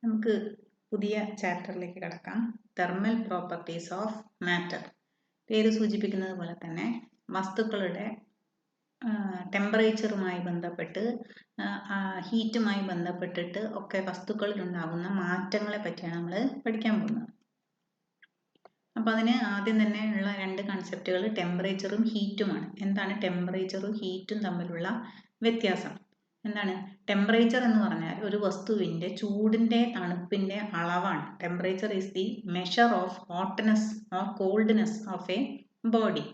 നമുക്ക് പുതിയ ചാപ്റ്ററിലേക്ക് കടക്കാം. Thermal properties of matter. പേര് സൂചിപ്പിക്കുന്നത് പോലെ തന്നെ വസ്തുക്കളുടെ ടെമ്പറേച്ചറുമായി ബന്ധപ്പെട്ട് ഹീറ്റുമായി ബന്ധപ്പെട്ടിട്ട് ഒക്കെ വസ്തുക്കളിലുണ്ടാകുന്ന മാറ്റങ്ങളെ പറ്റിയാണ് നമ്മൾ പഠിക്കാൻ പോകുന്നത്. അപ്പോൾ അതിന് ആദ്യം തന്നെ ഉള്ള രണ്ട് കൺസെപ്റ്റുകൾ ടെമ്പറേച്ചറും ഹീറ്റുമാണ്. എന്താണ് ടെമ്പറേച്ചറും ഹീറ്റും തമ്മിലുള്ള വ്യത്യാസം? എന്താണ് ടെമ്പറേച്ചർ എന്ന് പറഞ്ഞാൽ ഒരു വസ്തുവിൻ്റെ ചൂടിൻ്റെ തണുപ്പിൻ്റെ അളവാണ്. Temperature is the measure of hotness or coldness of a body.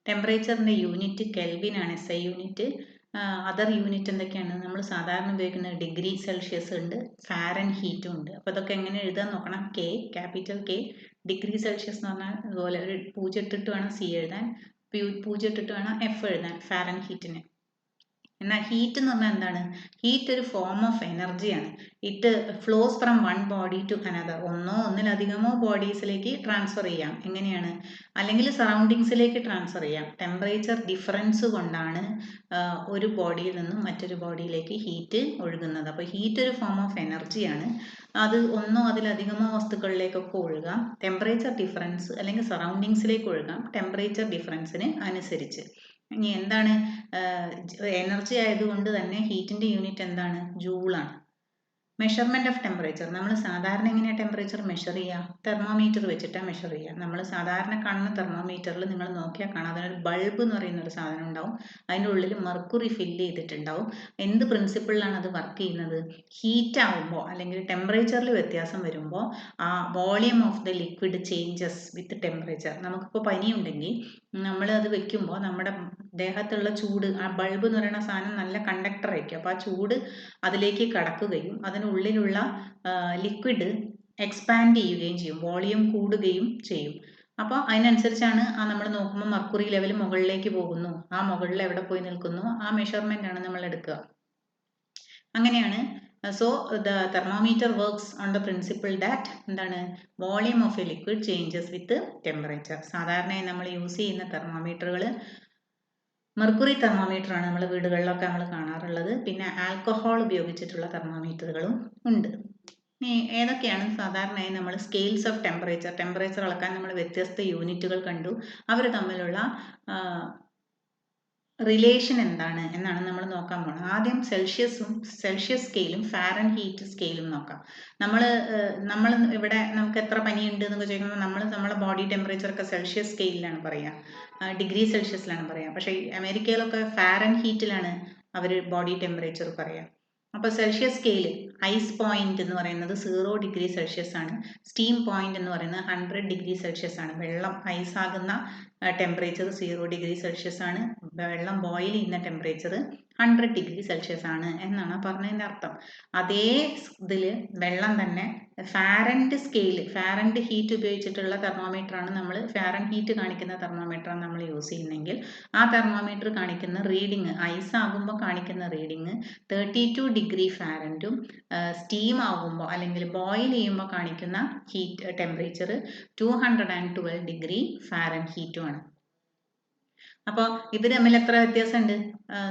ടെമ്പറേച്ചറിൻ്റെ യൂണിറ്റ് കെൽവിൻ ആണ്, SI യൂണിറ്റ്. അതർ യൂണിറ്റ് എന്തൊക്കെയാണ്? നമ്മൾ സാധാരണ ഉപയോഗിക്കുന്ന ഡിഗ്രി സെൽഷ്യസ് ഉണ്ട്, ഫാരൻ ഹീറ്റും ഉണ്ട്. അപ്പോൾ ഇതൊക്കെ എങ്ങനെ എഴുതാൻ നോക്കണം. K, capital K. Degree Celsius എന്ന് പറഞ്ഞാൽ അതുപോലെ ഒരു 0 ഇട്ടിട്ട് വേണം C എഴുതാൻ, 0 ഇട്ടിട്ട് വേണം F എഴുതാൻ ഫാരൻ ഹീറ്റിന്. എന്നാൽ ഹീറ്റ് എന്ന് പറഞ്ഞാൽ എന്താണ്? ഹീറ്റ് ഒരു ഫോം ഓഫ് എനർജിയാണ്. It flows from one body to another. ഒന്നിലധികമോ ബോഡീസിലേക്ക് ട്രാൻസ്ഫർ ചെയ്യാം. എങ്ങനെയാണ്? അല്ലെങ്കിൽ സറൗണ്ടിങ്സിലേക്ക് ട്രാൻസ്ഫർ ചെയ്യാം. ടെമ്പറേച്ചർ ഡിഫറൻസ് കൊണ്ടാണ് ഒരു ബോഡിയിൽ നിന്നും മറ്റൊരു ബോഡിയിലേക്ക് ഹീറ്റ് ഒഴുകുന്നത്. അപ്പോൾ ഹീറ്റ് ഒരു ഫോം ഓഫ് എനർജിയാണ്. അത് അതിലധികമോ വസ്തുക്കളിലേക്കൊക്കെ ഒഴുകാം. ടെമ്പറേച്ചർ ഡിഫറൻസ് അല്ലെങ്കിൽ സറൗണ്ടിങ്സിലേക്ക് ഒഴുകാം ടെമ്പറേച്ചർ ഡിഫറൻസിന് അനുസരിച്ച്. ഇനി എന്താണ് എനർജി ആയതുകൊണ്ട് തന്നെ ഹീറ്റിൻ്റെ യൂണിറ്റ് എന്താണ്? ജൂളാണ്. Measurement of temperature. നമ്മൾ സാധാരണ എങ്ങനെയാണ് ടെമ്പറേച്ചർ മെഷർ ചെയ്യുക? തെർമോമീറ്റർ വെച്ചിട്ടാണ് മെഷർ ചെയ്യുക. നമ്മൾ സാധാരണ കാണുന്ന തെർമോമീറ്ററിൽ നിങ്ങൾ നോക്കിയാൽ കാണാം, അതിനൊരു ബൾബ് എന്ന് പറയുന്ന ഒരു സാധനം ഉണ്ടാവും. അതിൻ്റെ ഉള്ളിൽ മെർക്കുറി ഫില്ല് ചെയ്തിട്ടുണ്ടാവും. എന്ത് പ്രിൻസിപ്പിളിലാണ് അത് വർക്ക് ചെയ്യുന്നത്? ഹീറ്റ് ആവുമ്പോൾ അല്ലെങ്കിൽ ടെമ്പറേച്ചറിൽ വ്യത്യാസം വരുമ്പോൾ ആ volume of the liquid changes with temperature. നമുക്കിപ്പോൾ പനിയുണ്ടെങ്കിൽ നമ്മൾ അത് വെക്കുമ്പോൾ നമ്മുടെ ദേഹത്തുള്ള ചൂട്, ആ ബൾബ് എന്ന് പറയുന്ന സാധനം നല്ല കണ്ടക്ടർ ആയിരിക്കും. അപ്പോൾ ആ ചൂട് അതിലേക്ക് കടക്കുകയും അതിനുള്ളിലുള്ള ലിക്വിഡ് എക്സ്പാൻഡ് ചെയ്യുകയും ചെയ്യും, വോളിയം കൂടുകയും ചെയ്യും. അപ്പോൾ അതിനനുസരിച്ചാണ് നമ്മൾ നോക്കുമ്പോൾ മർക്കുറി ലെവൽ മുകളിലേക്ക് പോകുന്നു, ആ മുകളിൽ എവിടെ പോയി നിൽക്കുന്നു, ആ മെഷർമെൻ്റ് ആണ് നമ്മൾ എടുക്കുക. അങ്ങനെയാണ്. So the thermometer works on the principle that എന്താണ്? Volume of a liquid changes with temperature. സാധാരണയായി നമ്മൾ യൂസ് ചെയ്യുന്ന തെർമോമീറ്ററുകൾ മെർക്കുറി തെർമോമീറ്റർ ആണ് നമ്മൾ വീടുകളിലൊക്കെ നമ്മൾ കാണാറുള്ളത്. പിന്നെ ആൽക്കഹോൾ ഉപയോഗിച്ചിട്ടുള്ള തെർമോമീറ്ററുകളും ഉണ്ട്. ഇനി ഏതൊക്കെയാണ് സാധാരണയായി നമ്മൾ സ്കെയിൽസ് ഓഫ് ടെമ്പറേച്ചർ അളക്കാൻ നമ്മൾ വ്യത്യസ്ത യൂണിറ്റുകൾ കണ്ടു. അവർ തമ്മിലുള്ള റിലേഷൻ എന്താണ് എന്നാണ് നമ്മൾ നോക്കാൻ പോകുന്നത്. ആദ്യം സെൽഷ്യസ് സ്കെയിലും ഫാരൻ ഹീറ്റ് സ്കെയിലും നോക്കാം. നമ്മൾ ഇവിടെ നമുക്ക് എത്ര പനിയുണ്ട് എന്നൊക്കെ ചോദിക്കുമ്പോൾ നമ്മളെ ബോഡി ടെമ്പറേച്ചറൊക്കെ സെൽഷ്യസ് സ്കെയിലാണ് പറയുക, ഡിഗ്രി സെൽഷ്യസിലാണ് പറയുക. പക്ഷേ അമേരിക്കയിലൊക്കെ ഫാരൻ ഹീറ്റിലാണ് അവർ ബോഡി ടെമ്പറേച്ചർ പറയുക. അപ്പോൾ സെൽഷ്യസ് സ്കെയിൽ ഐസ് പോയിന്റ് എന്ന് പറയുന്നത് 0 ഡിഗ്രി സെൽഷ്യസ് ആണ്. സ്റ്റീം പോയിന്റ് എന്ന് പറയുന്നത് 100 ഡിഗ്രി സെൽഷ്യസ് ആണ്. വെള്ളം ഐസ് ആകുന്ന ടെമ്പറേച്ചർ 0 ഡിഗ്രി സെൽഷ്യസ് ആണ്. വെള്ളം ബോയിൽ ചെയ്യുന്ന ടെമ്പറേച്ചർ 100 ഡിഗ്രി സെൽഷ്യസ് ആണ് എന്നാണ് പറഞ്ഞതിൻ്റെ അർത്ഥം. അതേ ഇതിൽ വെള്ളം തന്നെ ഫാരൻറ്റ് ഹീറ്റ് ഉപയോഗിച്ചിട്ടുള്ള തെർമോമീറ്ററാണ് നമ്മൾ ഫാരൻ ഹീറ്റ് കാണിക്കുന്ന തെർമോമീറ്ററാണ് നമ്മൾ യൂസ് ചെയ്യുന്നതെങ്കിൽ ആ തെർമോമീറ്റർ കാണിക്കുന്ന റീഡിങ്, ഐസ് ആകുമ്പോൾ കാണിക്കുന്ന റീഡിങ് 32 ഡിഗ്രി ഫാരൻറ്റും സ്റ്റീം ആകുമ്പോൾ അല്ലെങ്കിൽ ബോയിൽ ചെയ്യുമ്പോൾ കാണിക്കുന്ന ഹീറ്റ് ടെമ്പറേച്ചർ 212 ഡിഗ്രി ഫാരൻ ഹീറ്റുമാണ്. അപ്പോൾ ഇത് തമ്മിൽ എത്ര വ്യത്യാസമുണ്ട്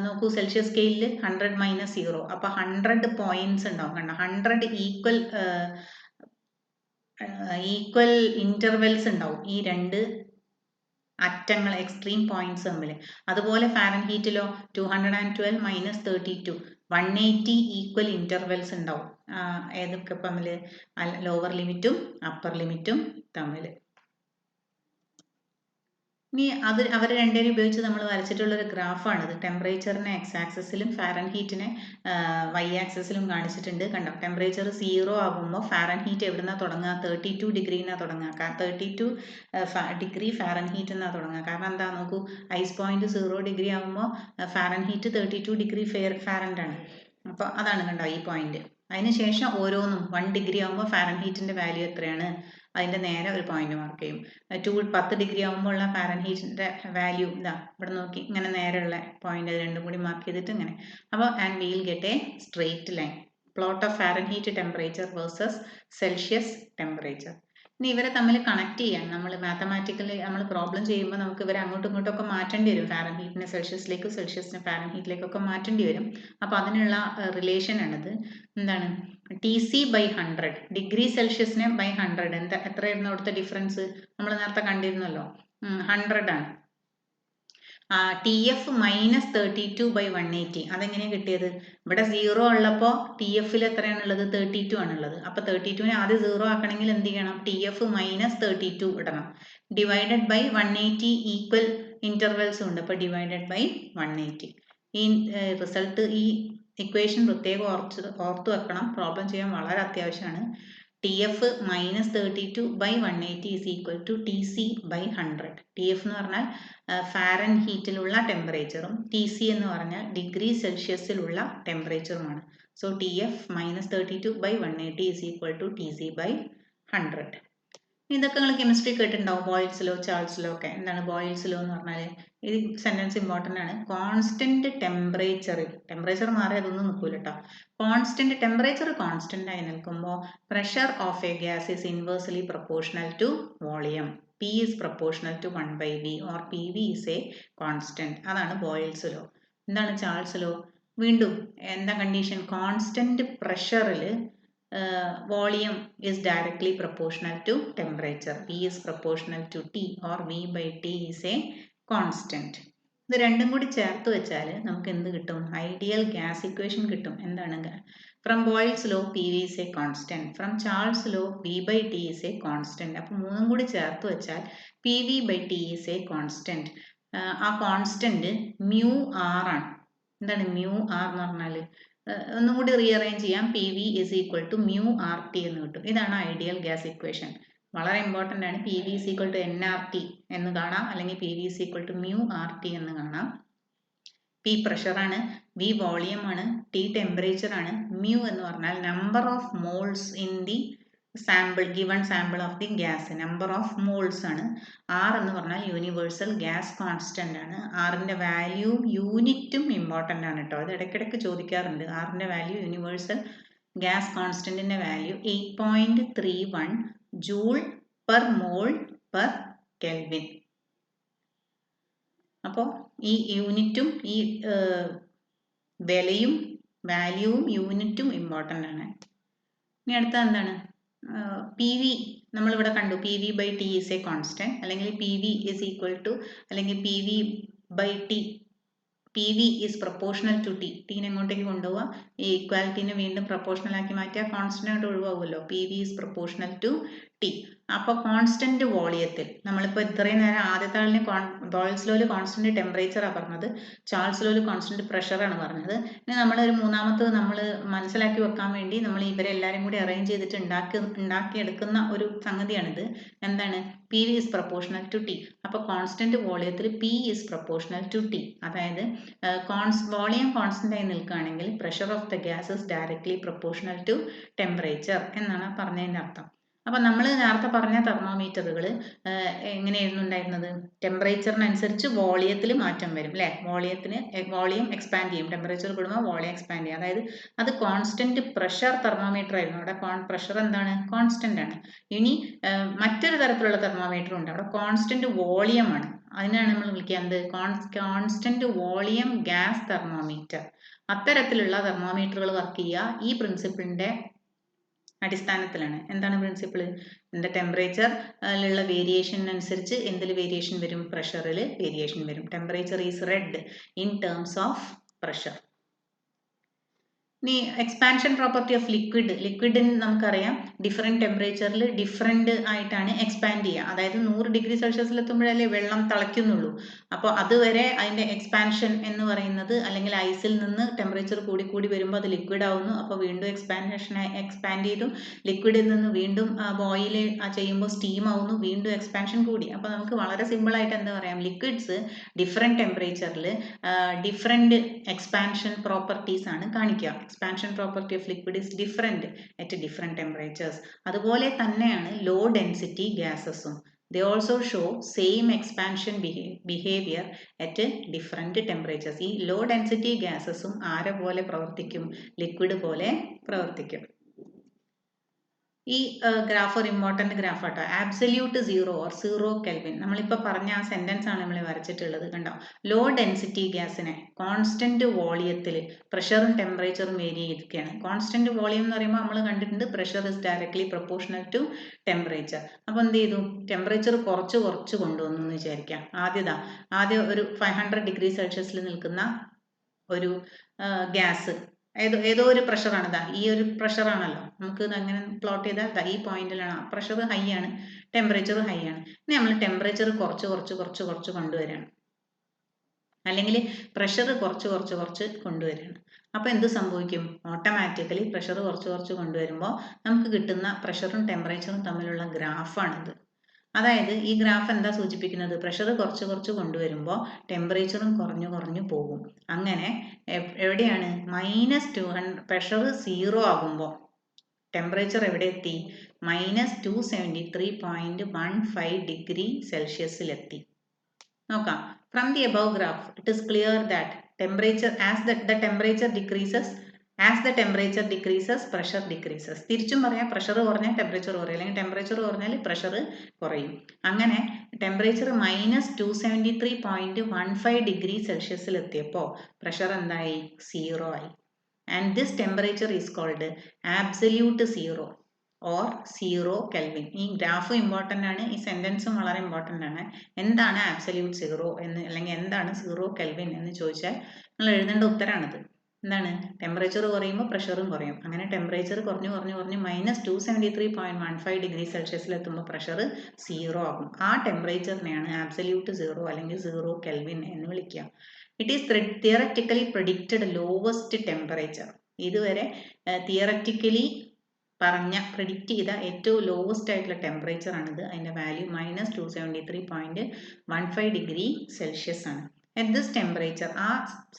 നോക്കൂ. സെൽഷ്യസ് സ്കെയിലിൽ 100 - 0, അപ്പോൾ 100 പോയിന്റ്സ് ഉണ്ടാവും. കണ്ടോ, 100 ഈക്വൽ ഇന്റർവെൽസ് ഉണ്ടാവും ഈ രണ്ട് അറ്റങ്ങൾ, എക്സ്ട്രീം പോയിന്റ്സ് തമ്മിൽ. അതുപോലെ ഫാരൻ ഹീറ്റിലോ 212 - 32 180 ഈക്വൽ ഇന്റർവെൽസ് ഉണ്ടാവും. ഏതൊക്കെ തമ്മിൽ? ലോവർ ലിമിറ്റും അപ്പർ ലിമിറ്റും തമ്മിൽ. ഇനി അവർ രണ്ടുപേരും ഉപയോഗിച്ച് നമ്മൾ വരച്ചിട്ടുള്ളൊരു ഗ്രാഫാണിത്. ടെമ്പറേച്ചറിനെ X ആക്സിസിലും ഫാരൻ ഹീറ്റിനെ Y ആക്സിസിലും കാണിച്ചിട്ടുണ്ട്. കണ്ടോ, ടെമ്പറേച്ചർ 0 ആകുമ്പോൾ ഫാരൻ ഹീറ്റ് എവിടെ നിന്നാണ് തുടങ്ങുക? 32 ഡിഗ്രിന്നാണ് തുടങ്ങുക. 32 ഡിഗ്രി ഫാരൻ ഹീറ്റ് എന്നാണ് തുടങ്ങുക. കാരണം എന്താ നോക്കൂ, ഐസ് പോയിന്റ് 0 ഡിഗ്രി ആകുമ്പോൾ ഫാരൻ ഹീറ്റ് 32 ഡിഗ്രി ഫാരൻ്റ് ആണ്. അപ്പോൾ അതാണ് കണ്ടോ ഈ പോയിന്റ്. അതിനുശേഷം ഓരോന്നും 1 ഡിഗ്രി ആകുമ്പോൾ ഫാരൻ ഹീറ്റിൻ്റെ വാല്യൂ എത്രയാണ്, അതിൻ്റെ നേരെ ഒരു പോയിന്റ് മാർക്ക് ചെയ്യും. 10 ഡിഗ്രി ആകുമ്പോൾ ഉള്ള ഫാരൻ ഹീറ്റിൻ്റെ വാല്യൂ ഇതാ ഇവിടെ നോക്കി, ഇങ്ങനെ നേരെയുള്ള പോയിന്റ് രണ്ടും കൂടി മാർക്ക് ചെയ്തിട്ട് ഇങ്ങനെ. അപ്പോൾ and we will get a straight line, plot of Fahrenheit temperature versus Celsius temperature. ഇനി ഇവരെ തമ്മിൽ കണക്ട് ചെയ്യാൻ നമ്മൾ മാത്തമാറ്റിക്കലി നമ്മൾ പ്രോബ്ലം ചെയ്യുമ്പോൾ നമുക്ക് ഇവരെ അങ്ങോട്ടും ഇങ്ങോട്ടൊക്കെ മാറ്റേണ്ടി വരും. ഫാരൻഹീറ്റിനെ സെൽഷ്യസിലേക്കും സെൽഷ്യസിനെ ഫാരൻഹീറ്റിലേക്കൊക്കെ മാറ്റേണ്ടി വരും. അപ്പോൾ അതിനുള്ള റിലേഷൻ ആണിത്. എന്താണ് TC/100 ഡിഗ്രി സെൽഷ്യസിനെ ബൈ 100 എത്രയായിരുന്നു അവിടുത്തെ ഡിഫറൻസ് നമ്മൾ നേരത്തെ കണ്ടിരുന്നല്ലോ, 100 ആണ്. TF -32/180 അതെങ്ങനെയാണ് കിട്ടിയത്? ഇവിടെ 0 ഉള്ളപ്പോൾ TFൽ എത്രയാണുള്ളത്? 32 ആണുള്ളത്. അപ്പോൾ 32നെ ആദ്യം 0 ആക്കണമെങ്കിൽ എന്ത് ചെയ്യണം? TF -32 ഇടണം. ഡിവൈഡഡ് ബൈ 180 ഈക്വൽ ഇൻ്റർവെൽസും ഉണ്ട്. അപ്പോൾ ഡിവൈഡഡ് ബൈ 180. ഈ റിസൾട്ട്, ഈ ഇക്വേഷൻ പ്രത്യേകം ഓർത്തു വെക്കണം. പ്രോബ്ലം ചെയ്യാൻ വളരെ അത്യാവശ്യമാണ്. TF -32/180 is equal to TC/100. TF എന്ന് പറഞ്ഞാൽ ഫാരൻഹീറ്റിലുള്ള ടെമ്പറേച്ചറും TC എന്ന് പറഞ്ഞാൽ ഡിഗ്രി സെൽഷ്യസിലുള്ള ടെമ്പറേച്ചറുമാണ്. So TF -32/180 is equal to TC/100. ഇതൊക്കെ നിങ്ങൾ കെമിസ്ട്രി കേട്ടിട്ടുണ്ടാവും. ബോയിൽസ് ലോ, ചാൾസ് ലോ ഒക്കെ. എന്താണ് ബോയിൽസ് ലോ എന്ന് പറഞ്ഞാൽ? ഈ സെന്റൻസ് ഇമ്പോർട്ടൻ്റ് ആണ്. കോൺസ്റ്റന്റ് ടെമ്പറേച്ചർ മാറി അതൊന്നും നിൽക്കൂല കേട്ടോ. കോൺസ്റ്റന്റ് ടെമ്പറേച്ചർ കോൺസ്റ്റന്റ് ആയി നിൽക്കുമ്പോൾ pressure of a gas is inversely proportional to volume. P is proportional to 1/V or PV is a constant. അതാണ് ബോയിൽസ് ലോ. എന്താണ് ചാൾസ് ലോ? വീണ്ടും എന്താ കണ്ടീഷൻ? കോൺസ്റ്റന്റ് പ്രഷറിൽ volume is directly proportional to temperature. V is proportional to T or V/T is a constant. ഇത് രണ്ടും കൂടി ചേർത്ത് വെച്ചാൽ നമുക്ക് എന്ത് കിട്ടും? ഐഡിയൽ ഗ്യാസ് ഇക്വേഷൻ കിട്ടും. എന്താണ്? From boils law PV is a constant. From Charles law V/T is a constant. അപ്പോൾ മൂന്നും കൂടി ചേർത്ത് വെച്ചാൽ PV/T is a constant. ആ കോൺസ്റ്റന്റ് μR ആണ്. എന്താണ് μR എന്ന് പറഞ്ഞാൽ? ഒന്നും കൂടി റീഅറേഞ്ച് ചെയ്യാം. PV is equal to μRT എന്ന് കിട്ടും. ഇതാണ് ഐഡിയൽ ഗ്യാസ് ഇക്വേഷൻ. വളരെ ഇമ്പോർട്ടൻ്റ് ആണ്. PV is equal to nRT എന്ന് കാണാം, അല്ലെങ്കിൽ PV is equal to μRT എന്ന് കാണാം. P പ്രഷറാണ്, V വോളിയം ആണ്, T ടെമ്പറേച്ചർ ആണ്, mu എന്ന് പറഞ്ഞാൽ number of moles in the sample, given sample of the gas, number of moles ആണ്. R എന്ന് പറഞ്ഞാൽ യൂണിവേഴ്സൽ ഗ്യാസ് കോൺസ്റ്റന്റ് ആണ്. ആറിൻ്റെ വാല്യൂ യൂണിറ്റും ഇമ്പോർട്ടൻ്റ് ആണ് കേട്ടോ. അത് ഇടയ്ക്കിടയ്ക്ക് ചോദിക്കാറുണ്ട്. ആറിൻ്റെ വാല്യൂ, യൂണിവേഴ്സൽ ഗ്യാസ് കോൺസ്റ്റന്റിൻ്റെ value 8.31 joule per mole per kelvin. അപ്പോൾ ഈ യൂണിറ്റും ഈ വിലയും വാല്യൂവും യൂണിറ്റും ഇമ്പോർട്ടൻ്റ് ആണ്. ഇനി അടുത്ത എന്താണ്? PV നമ്മളിവിടെ കണ്ടു. PV/T is a constant, അല്ലെങ്കിൽ PV is equal to, അല്ലെങ്കിൽ PV/T, PV is proportional to T. ടീനെ എങ്ങോട്ടേക്ക് കൊണ്ടുപോവുക? ഈ ഇക്വാലിറ്റീനെ വീണ്ടും പ്രൊപ്പോർഷണൽ ആക്കി മാറ്റിയാൽ കോൺസ്റ്റന്റ് ആയിട്ട് ഒഴിവാകുമല്ലോ. PV is proportional to T. അപ്പോൾ കോൺസ്റ്റന്റ് വോളിയത്തിൽ നമ്മളിപ്പോൾ ഇത്രയും നേരം ആദ്യത്തെ ആളിന് ബോയിൽസ് ലോയിൽ കോൺസ്റ്റന്റ് ടെമ്പറേച്ചറാണ് പറഞ്ഞത്, ചാൾസ് ലോയിൽ കോൺസ്റ്റന്റ് പ്രഷറാണ് പറഞ്ഞത്. ഇനി നമ്മളൊരു മൂന്നാമത്തത് നമ്മൾ മനസ്സിലാക്കി വെക്കാൻ വേണ്ടി നമ്മൾ ഇവരെല്ലാവരും കൂടി അറേഞ്ച് ചെയ്തിട്ട് ഉണ്ടാക്കിയെടുക്കുന്ന ഒരു സംഗതിയാണിത്. എന്താണ്? PV is proportional to T. അപ്പോൾ കോൺസ്റ്റന്റ് വോളിയത്തിൽ P is proportional to T. അതായത് വോളിയം കോൺസ്റ്റന്റ് ആയി നിൽക്കുകയാണെങ്കിൽ pressure of the gas is directly proportional to temperature എന്നാണ് പറഞ്ഞതിൻ്റെ അർത്ഥം. അപ്പം നമ്മൾ നേരത്തെ പറഞ്ഞ തെർമോമീറ്ററുകൾ എങ്ങനെയായിരുന്നു ഉണ്ടായിരുന്നത്? ടെമ്പറേച്ചറിനനുസരിച്ച് വോളിയത്തിൽ മാറ്റം വരും അല്ലേ? വോളിയം എക്സ്പാൻഡ് ചെയ്യും. ടെമ്പറേച്ചർ കൂടുമ്പോൾ വോളിയം എക്സ്പാൻഡ് ചെയ്യും. അതായത് അത് കോൺസ്റ്റന്റ് പ്രഷർ തെർമോമീറ്റർ ആയിരുന്നു. അവിടെ പ്രഷർ എന്താണ്? കോൺസ്റ്റന്റ് ആണ്. ഇനി മറ്റൊരു തരത്തിലുള്ള തെർമോമീറ്റർ ഉണ്ട്, അവിടെ കോൺസ്റ്റന്റ് വോളിയം ആണ്. അതിനാണ് നമ്മൾ വിളിക്കുന്നത് കോൺസ്റ്റന്റ് വോളിയം ഗ്യാസ് തെർമോമീറ്റർ. അത്തരത്തിലുള്ള തെർമോമീറ്ററുകൾ വർക്ക് ചെയ്യുക ഈ പ്രിൻസിപ്പിളിന്റെ അടിസ്ഥാനത്തിലാണ്. എന്താണ് പ്രിൻസിപ്പിൾ? എന്താ? ടെമ്പറേച്ചറിലുള്ള വേരിയേഷനനുസരിച്ച് എന്തിൽ വേരിയേഷൻ വരും? പ്രഷറിൽ വേരിയേഷൻ വരും. Temperature is red in terms of pressure. ഇനി എക്സ്പാൻഷൻ പ്രോപ്പർട്ടി ഓഫ് ലിക്വിഡിന് നമുക്കറിയാം ഡിഫറെൻറ്റ് ടെമ്പറേച്ചറിൽ ഡിഫറെൻറ്റ് ആയിട്ടാണ് എക്സ്പാൻഡ് ചെയ്യുക. അതായത് 100 ഡിഗ്രി സെൽഷ്യസിൽ എത്തുമ്പോഴല്ലേ വെള്ളം തിളയ്ക്കുന്നുള്ളൂ. അപ്പോൾ അതുവരെ അതിൻ്റെ എക്സ്പാൻഷൻ എന്ന് പറയുന്നത്, അല്ലെങ്കിൽ ഐസിൽ നിന്ന് ടെമ്പറേച്ചർ കൂടി വരുമ്പോൾ അത് ലിക്വിഡ് ആവുന്നു. അപ്പോൾ വീണ്ടും എക്സ്പാൻഡ് ചെയ്തു. ലിക്വിഡിൽ നിന്ന് വീണ്ടും ബോയിൽ ചെയ്യുമ്പോൾ സ്റ്റീം ആവുന്നു, വീണ്ടും എക്സ്പാൻഷൻ കൂടി. അപ്പോൾ നമുക്ക് വളരെ സിമ്പിളായിട്ട് എന്താ പറയാം? ലിക്വിഡ്സ് ഡിഫറെൻറ്റ് ടെമ്പറേച്ചറിൽ ഡിഫറെൻറ്റ് എക്സ്പാൻഷൻ പ്രോപ്പർട്ടീസ് ആണ് കാണിക്കുക. Expansion property of liquid is different at different temperatures. അതുപോലെ തന്നെയാണ് ലോ ഡെൻസിറ്റി ഗ്യാസസും. They also show same expansion behavior at different temperatures. ഈ ലോ ഡെൻസിറ്റി ഗ്യാസസും ആരെ പോലെ പ്രവർത്തിക്കും? ലിക്വിഡ് പോലെ പ്രവർത്തിക്കും. ഈ ഗ്രാഫ് ഒരു ഇമ്പോർട്ടൻറ്റ് ഗ്രാഫ് ആട്ടോ. Absolute zero or zero kelvin, നമ്മളിപ്പോൾ പറഞ്ഞ ആ സെൻറ്റൻസ് ആണ് നമ്മൾ വരച്ചിട്ടുള്ളത്. കണ്ടോ, ലോ ഡെൻസിറ്റി ഗ്യാസിനെ കോൺസ്റ്റന്റ് വോളിയത്തിൽ പ്രഷറും ടെമ്പറേച്ചറും വേരി ചെയ്തിരിക്കുകയാണ്. കോൺസ്റ്റന്റ് വോളിയം എന്ന് പറയുമ്പോൾ നമ്മൾ കണ്ടിട്ടുണ്ട് pressure is directly proportional to temperature. അപ്പോൾ എന്ത് ചെയ്തു, ടെമ്പറേച്ചർ കുറച്ച് കൊണ്ടുവന്നു എന്ന് വിചാരിക്കാം. ആദ്യം ഒരു 500 ഡിഗ്രി സെൽഷ്യസിൽ നിൽക്കുന്ന ഒരു ഗ്യാസ്, ഏതോ ഒരു പ്രഷറാണ്. ഈ ഒരു പ്രഷറാണല്ലോ, നമുക്ക് അങ്ങനെ പ്ലോട്ട് ചെയ്താൽ ഈ പോയിന്റിലാണ് പ്രഷർ ഹൈ ആണ്, ടെമ്പറേച്ചർ ഹൈ ആണ്. ഇനി നമ്മൾ ടെമ്പറേച്ചർ കുറച്ച് കൊണ്ടുവരികയാണ്, അല്ലെങ്കിൽ പ്രഷർ കുറച്ച് കൊണ്ടുവരികയാണ്. അപ്പോൾ എന്ത് സംഭവിക്കും, ഓട്ടോമാറ്റിക്കലി പ്രഷർ കുറച്ച് കൊണ്ടുവരുമ്പോൾ നമുക്ക് കിട്ടുന്ന പ്രഷറും ടെമ്പറേച്ചറും തമ്മിലുള്ള ഗ്രാഫാണിത്. അതായത് ഈ ഗ്രാഫ് എന്താ സൂചിപ്പിക്കുന്നത്, പ്രഷർ കുറച്ച് കൊണ്ടുവരുമ്പോൾ ടെമ്പറേച്ചറും കുറഞ്ഞു പോകും. അങ്ങനെ എവിടെയാണ് -200, പ്രഷർ 0 ആകുമ്പോൾ ടെമ്പറേച്ചർ എവിടെ എത്തി, -273.15 ഡിഗ്രി സെൽഷ്യസിലെത്തി. നോക്കാം, from the above graph it is clear that temperature the temperature decreases pressure decreases. തിരിച്ചും പറയാം, പ്രഷർ കുറഞ്ഞാൽ ടെമ്പറേച്ചർ കുറയും, അല്ലെങ്കിൽ ടെമ്പറേച്ചർ കുറഞ്ഞാൽ പ്രഷർ കുറയും. അങ്ങനെ ടെമ്പറേച്ചർ -273.15 ഡിഗ്രി സെൽഷ്യസിൽ എത്തിയപ്പോൾ പ്രഷർ എന്തായി, 0 ആയി. And this temperature is called absolute zero or zero kelvin. ഈ ഗ്രാഫ് ഇമ്പോർട്ടൻ്റ് ആണ്, ഈ സെൻറ്റൻസും വളരെ ഇമ്പോർട്ടൻ്റ് ആണ്. എന്താണ് ആബ്സല്യൂട്ട് സീറോ എന്ന്, അല്ലെങ്കിൽ എന്താണ് സീറോ കെൽവിൻ എന്ന് ചോദിച്ചാൽ നിങ്ങൾ എഴുതേണ്ട ഉത്തരമാണിത്. എന്താണ്, ടെമ്പറേച്ചർ കുറയുമ്പോൾ പ്രഷറും കുറയും. അങ്ങനെ ടെമ്പറേച്ചർ കുറഞ്ഞ് -273.15 ഡിഗ്രി സെൽഷ്യസിൽ എത്തുമ്പോൾ പ്രഷർ 0 ആകും. ആ ടെമ്പറേച്ചറിനെയാണ് ആബ്സല്യൂട്ട് സീറോ അല്ലെങ്കിൽ സീറോ കെൽവിൻ എന്ന് വിളിക്കുക. It is theoretically predicted lowest temperature. ഇതുവരെ തിയററ്റിക്കലി പ്രെഡിക്റ്റ് ചെയ്ത ഏറ്റവും ലോവസ്റ്റ് ആയിട്ടുള്ള ടെമ്പറേച്ചർ ആണിത്. അതിൻ്റെ വാല്യൂ -273.15 ഡിഗ്രി സെൽഷ്യസ് ആണ്. അറ്റ് ദിസ് ടെമ്പറേച്ചർ, ആ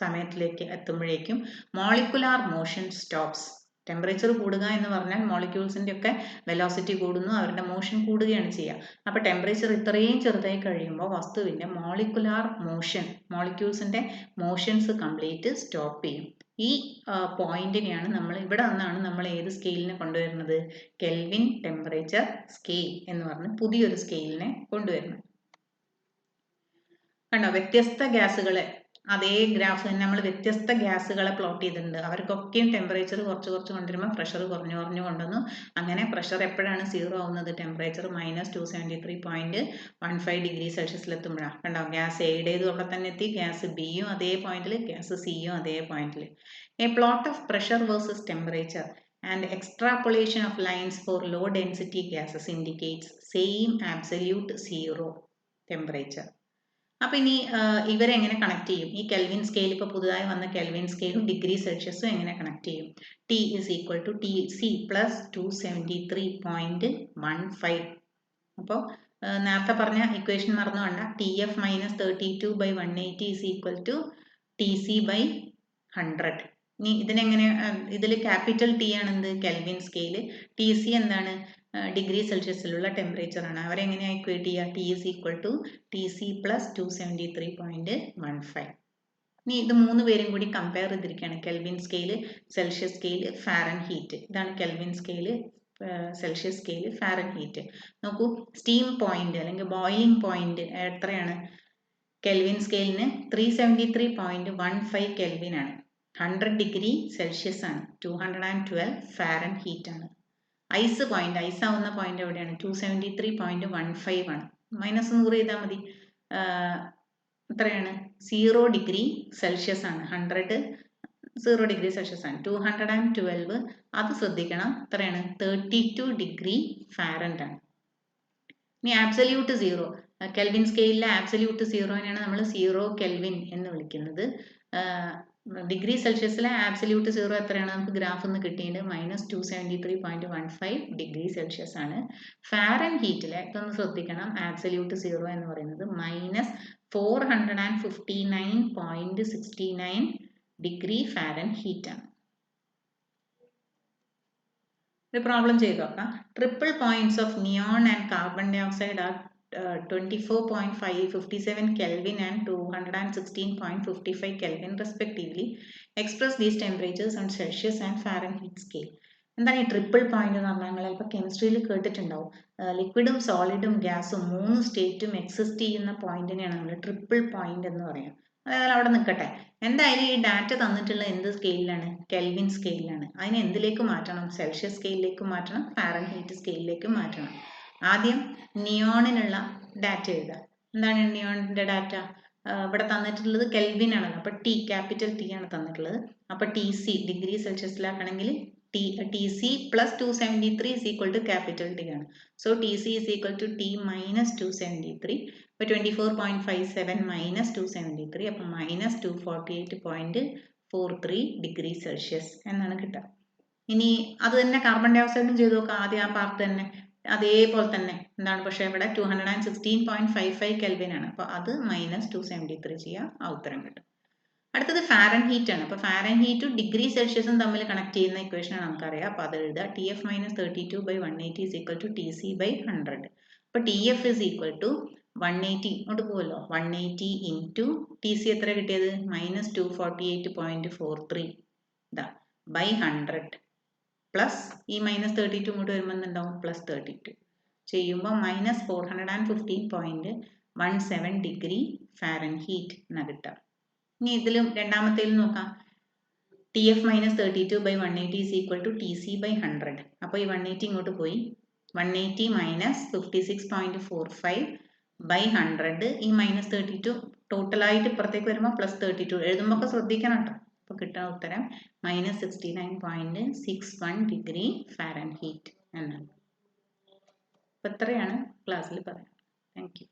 സമയത്തിലേക്ക് എത്തുമ്പോഴേക്കും മോളിക്കുലാർ മോഷൻ സ്റ്റോപ്സ്. ടെമ്പറേച്ചർ കൂടുക എന്ന് പറഞ്ഞാൽ മോളിക്യൂൾസിൻ്റെ ഒക്കെ വെലോസിറ്റി കൂടുന്നു, അവരുടെ മോഷൻ കൂടുകയാണ് ചെയ്യുക. അപ്പോൾ ടെമ്പറേച്ചർ ഇത്രയും ചെറുതായി കഴിയുമ്പോൾ വസ്തുവിൻ്റെ മോളിക്കുലാർ മോഷൻ, മോളിക്യൂൾസിൻ്റെ മോഷൻസ് കംപ്ലീറ്റ് സ്റ്റോപ്പ് ചെയ്യും. ഈ പോയിന്റിനെയാണ് നമ്മൾ, ഇവിടെ നിന്നാണ് നമ്മൾ ഏത് സ്കെയിലിനെ കൊണ്ടുവരുന്നത്, കെൽവിൻ ടെമ്പറേച്ചർ സ്കെയിൽ എന്ന് പറഞ്ഞ് പുതിയൊരു സ്കെയിലിനെ കൊണ്ടുവരുന്നത്. കണ്ടോ, വ്യത്യസ്ത ഗ്യാസുകളെ, അതേ ഗ്രാഫ് തന്നെ നമ്മൾ വ്യത്യസ്ത ഗ്യാസുകളെ പ്ലോട്ട് ചെയ്തിട്ടുണ്ട്. അവർക്കൊക്കെയും ടെമ്പറേച്ചർ കുറച്ച് കൊണ്ടുവരുമ്പോൾ പ്രഷർ കുറഞ്ഞു കൊണ്ടുവന്നു. അങ്ങനെ പ്രഷർ എപ്പോഴാണ് 0 ആവുന്നത്, ടെമ്പറേച്ചർ -273.15 ഡിഗ്രി സെൽഷ്യസിലെത്തുമ്പോഴാണ്. കണ്ടോ, ഗ്യാസ് എയുടേതും അവിടെ തന്നെ എത്തി, ഗ്യാസ് ബിയും അതേ പോയിന്റിൽ, ഗ്യാസ് സിയും അതേ പോയിന്റിൽ. A plot of pressure versus temperature and extrapolation of lines for low density gases indicates same absolute zero temperature. അപ്പോൾ ഇനി ഇവരെങ്ങനെ കണക്ട് ചെയ്യും, ഈ കെൽവിൻ സ്കെയിൽ, ഇപ്പോൾ പുതുതായി വന്ന കെൽവിൻ സ്കെയിലും ഡിഗ്രി സെൽഷ്യസും എങ്ങനെ കണക്ട് ചെയ്യും. T is equal to TC plus 273.15. അപ്പോൾ നേരത്തെ പറഞ്ഞ ഇക്വേഷൻ മറന്നു വേണ്ട, TF minus 32/180 is equal to TC by 100. ഇനി ഇതിനെങ്ങനെ, ഇതിൽ ക്യാപിറ്റൽ T ആണ് എന്ത്, കെൽവിൻ സ്കെയിൽ, TC എന്താണ്, ഡിഗ്രി സെൽഷ്യസിലുള്ള ടെമ്പറേച്ചർ ആണ്. അവരെങ്ങനെയാണ് ഇക്വേറ്റ് ചെയ്യുക, T is equal to TC plus 273.15. ഇനി ഇത് മൂന്ന് പേരും കൂടി കമ്പയർ ചെയ്തിരിക്കുകയാണ്, Kelvin scale, Celsius scale, Fahrenheit. ഇതാണ് Kelvin scale, Celsius scale, Fahrenheit. നോക്കൂ, സ്റ്റീം പോയിന്റ് അല്ലെങ്കിൽ ബോയിലിംഗ് പോയിന്റ് എത്രയാണ്, കെൽവിൻ സ്കെയിലിന് 373.15 കെൽവിൻ ആണ്, 100 ഡിഗ്രി സെൽഷ്യസ് ആണ്, 212 ഫാരൻഹീറ്റ് ആണ്. ഐസ് പോയിന്റ്, ഐസ് ആവുന്ന പോയിന്റ് എവിടെയാണ്, 273.15 ആണ്. -100 ചെയ്താൽ മതി. എത്രയാണ്, 0 ഡിഗ്രി സെൽഷ്യസ് ആണ്, 100 0 ഡിഗ്രി സെൽഷ്യസ് ആണ്, 212 അത് ശ്രദ്ധിക്കണം, എത്രയാണ്, 32 ഡിഗ്രി ഫാരൻഹീറ്റ് ആണ്. ഇനി ആബ്സല്യൂട്ട് സീറോ, കെൽവിൻ സ്കെയിലിലെ ആബ്സല്യൂട്ട് സീറോനെയാണ് നമ്മൾ സീറോ കെൽവിൻ എന്ന് വിളിക്കുന്നത്. ഡിഗ്രി സെൽഷ്യസിലെ ആബ്സല്യൂട്ട് സീറോ എത്രയാണ്, നമുക്ക് ഗ്രാഫിൽ നിന്ന് കിട്ടിയിട്ട് -273.15 ഡിഗ്രി സെൽഷ്യസ് ആണ്. ഫാരൻഹീറ്റിലെ ഇതൊന്ന് ശ്രദ്ധിക്കണം, ആബ്സല്യൂട്ട് സീറോ എന്ന് പറയുന്നത് -459.69 ഡിഗ്രി ഫാരൻഹീറ്റ് ആണ്. ഒരു പ്രോബ്ലം ചെയ്ത് നോക്കാം. Triple points of neon and carbon dioxide are 24.57 Kelvin and 216.55 Kelvin respectively. Express these temperatures on Celsius and Fahrenheit scale. എന്താണ് ഈ ട്രിപ്പിൾ പോയിന്റ് എന്ന് പറഞ്ഞാൽ നിങ്ങൾ ചിലപ്പോൾ കെമിസ്ട്രിയിൽ കേട്ടിട്ടുണ്ടാവും. ലിക്വിഡും സോളിഡും ഗ്യാസും 3 സ്റ്റേറ്റും എക്സിസ്റ്റ് ചെയ്യുന്ന പോയിന്റിനെയാണ് നമ്മൾ ട്രിപ്പിൾ പോയിന്റ് എന്ന് പറയുന്നത്. അതായത് അവിടെ നിൽക്കട്ടെ. എന്തായാലും ഈ ഡാറ്റ തന്നിട്ടുള്ള എന്ത് സ്കെയിലാണ്? കെൽവിൻ സ്കെയിലാണ്. അതിനെ എന്തിലേക്ക് മാറ്റണം? സെൽഷ്യസ് സ്കെയിലിലേക്ക് മാറ്റണം, ഫാരൻഹീറ്റ് സ്കെയിലിലേക്ക് മാറ്റണം. ആദ്യം നിയോണിനുള്ള ഡാറ്റ എഴുതുക. എന്താണ് നിയോണിന്റെ ഡാറ്റ? ഇവിടെ തന്നിട്ടുള്ളത് കെൽവിൻ ആണല്ലോ, അപ്പോൾ ടി ക്യാപിറ്റൽ ടി ആണ് തന്നിട്ടുള്ളത്. അപ്പോൾ ടി സി ഡിഗ്രി സെൽഷ്യസിലാക്കണമെങ്കിൽ TC plus 273 is equal to capital T ആണ്. So TC is equal to T minus 273. അപ്പോൾ 24.57 minus 273 അപ്പോൾ minus 248.43 ഡിഗ്രി സെൽഷ്യസ് എന്നാണ് കിട്ടുക. ഇനി അത് തന്നെ കാർബൺ ഡൈ ഓക്സൈഡും ചെയ്ത് നോക്കാം. ആദ്യം ആ പാർട്ട് തന്നെ അതേപോലെ തന്നെ എന്താണ്, പക്ഷേ ഇവിടെ 216.55 കെൽവിൻ ആണ്. അപ്പോൾ അത് minus 273 ചെയ്യുക, ആ ഉത്തരം കിട്ടും. അടുത്തത് ഫാരൻഹീറ്റ് ആണ്. അപ്പോൾ ഫാരൻഹീറ്റും ഡിഗ്രി സെൽഷ്യസും തമ്മിൽ കണക്ട് ചെയ്യുന്ന ഇക്വേഷൻ നമുക്കറിയാം. അപ്പോൾ അത് എഴുതുക. TF minus 32/180 is equal to TC/100. അപ്പോൾ TF is equal to 180 ഇങ്ങോട്ട് പോകുമല്ലോ, 180 into TC എത്ര കിട്ടിയത്? minus 248.43 ഇതാ by 100 പ്ലസ് ഈ minus 32 ഇങ്ങോട്ട് വരുമ്പോൾ എന്തുണ്ടാവും? പ്ലസ് 32 ചെയ്യുമ്പോൾ minus 415.17 ഡിഗ്രി ഫാരൻഹീറ്റ് എന്നാണ് കിട്ടുക. ഇനി ഇതിലും രണ്ടാമത്തേലും നോക്കാം. TF minus 32/180 is equal to TC/100. അപ്പോൾ ഈ 180 ഇങ്ങോട്ട് പോയി, 180 minus 56.45 by 100. ഈ minus 32 ടോട്ടലായിട്ട് ഇപ്പുറത്തേക്ക് വരുമ്പോൾ പ്ലസ് 32 എഴുതുമ്പോൾ ഒക്കെ ശ്രദ്ധിക്കണം കേട്ടോ. അപ്പോൾ കിട്ടുന്ന ഉത്തരം minus 69.61 ഡിഗ്രി ഫാരൻഹീറ്റ് എന്നാണ്. അപ്പോൾ ഇത്രയാണ് ക്ലാസ്സിൽ പറയാം. Thank you.